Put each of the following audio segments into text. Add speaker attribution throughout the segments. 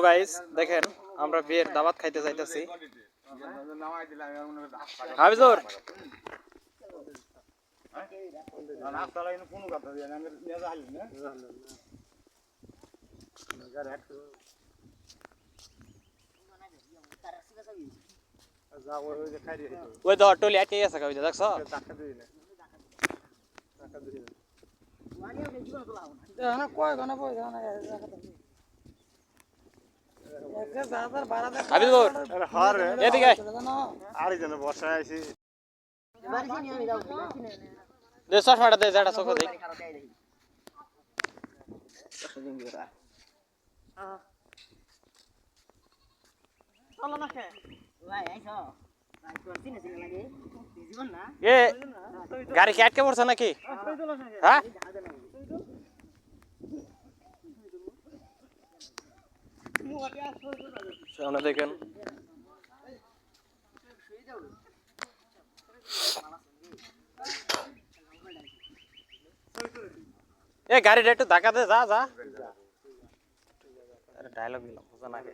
Speaker 1: Guys দেখেন আমরা বিয়ের দাওয়াত খাইতে যাইতেছি। হাবিজুর ওই তো টলি আটকে গেছে কই দেখছ
Speaker 2: না কয় গনা পয়সা না
Speaker 1: হাবিজুর এদিকে
Speaker 3: আরেকজন বর্ষায় আইছি
Speaker 1: দে চশমাটা দে যেটা চোখে দেখ এ গাড়ি কি আটকে পড়ছে নাকি হ্যাঁ সামনে দেখেন এ গাড়িটা একটু ধাক্কা দে যা যা আরে ডায়লগ দিলাম বুঝা না কে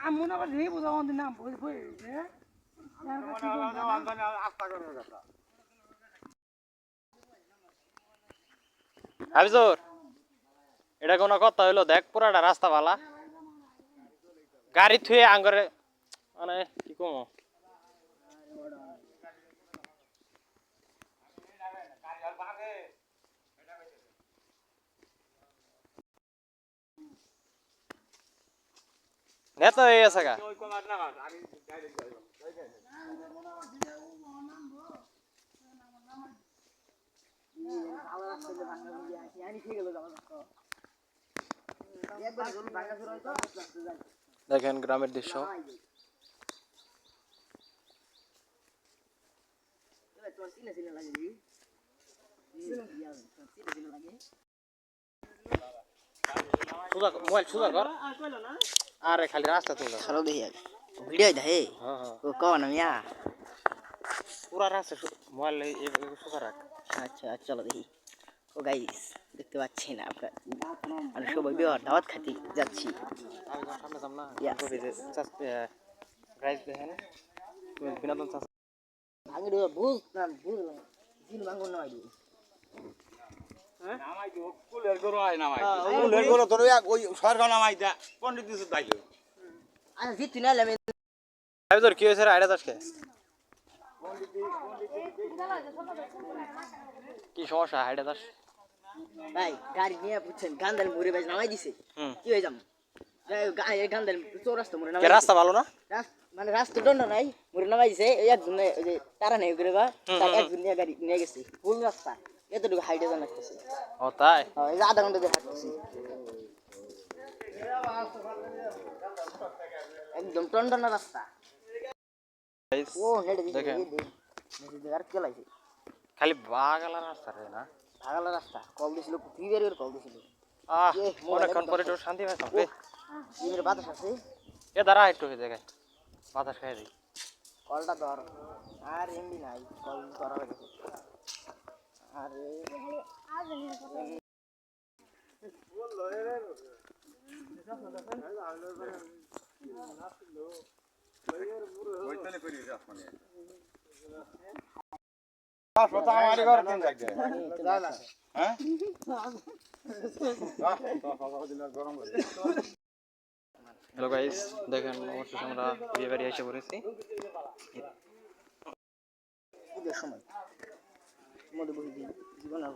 Speaker 2: আমুন আবার রে বুঝাও দিন না বই বই হ্যাঁ
Speaker 1: হাবিজুর এটা কোন কথা হইলো দেখ পুরাটা রাস্তা ভালা গাড়ি থুয়ে আঙ্গরে মানে কি কম নেতা হয়ে গেছে গা দেখেন গ্রামের দৃশ্য মোবাইল সুদা কর আরে খালি রাস্তা তুলে
Speaker 4: চলো দেখি ভিডিও দে ও কন মিয়া
Speaker 1: পুরা রাস্তা মোবাইল সুদা রাখ
Speaker 4: আচ্ছা চলো দেখি ও গাইস দেখতে পাচ্ছেন আপনারা আমরা সবাই বিয়ার দাওয়াত খেতে যাচ্ছি
Speaker 1: আমি সামনে যাম না গাইস দেখেন বিনোদন
Speaker 4: ভাঙি দিও বুঝ না বুঝলাম দিন ভাঙন না আইডি
Speaker 3: নামাই দিও কুলের গরু আয় নামাই কুলের গরু তোর ওই সরকার নামাই দা পণ্ডিত দিছে তাইলো
Speaker 4: আচ্ছা জিত না লেমে
Speaker 1: হাবিজুর কি হইছে রে আইডা দাসকে কি সমস্যা আইডা দাস
Speaker 4: ভাই গাড়ি নিয়ে বুঝছেন গান্দাল মুড়ে বাজ নামাই দিছে কি হই যাম এই গান্দাল চৌরাস্তা মুড়ে নামাই
Speaker 1: কে রাস্তা ভালো না
Speaker 4: মানে রাস্তা দন্ড নাই মুড়ে নামাই দিছে একজন ওই যে তারা নেই করে তার একজন নিয়ে গাড়ি নিয়ে গেছে ফুল রাস্তা এতটুকু হাইটে জানাচ্ছে
Speaker 1: ও তাই
Speaker 4: এই যে আধা ঘন্টা দিয়ে হাঁটতেছি একদম টন্ডনা রাস্তা ও হেডে দিছে আর কে লাইছে
Speaker 1: খালি বাগালা রাস্তা রে না
Speaker 4: ভাগালা রাস্তা কল দিছিল প্রিভিয়ার এর কল দিছিল
Speaker 1: অনেকক্ষণ পরে একটু শান্তি পাইতাম রে
Speaker 4: এর বাতাস আছে
Speaker 1: এ দাঁড়া একটু হয়ে জায়গায় বাতাস খাই দিই
Speaker 4: কলটা ধর আর এমবি নাই কল ধরা লাগে আরে
Speaker 1: হ্যালো গাইস দেখেন অবশ্যই আমরা বিয়ে বাড়ি এসে পড়েছি
Speaker 4: ঈদের সময় মধ্যে বসে জীবন আর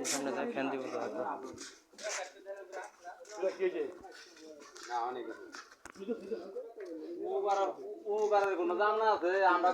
Speaker 1: সামনে যা ফ্যান দিব
Speaker 3: ও বারার কোনো জানা আছে আমরা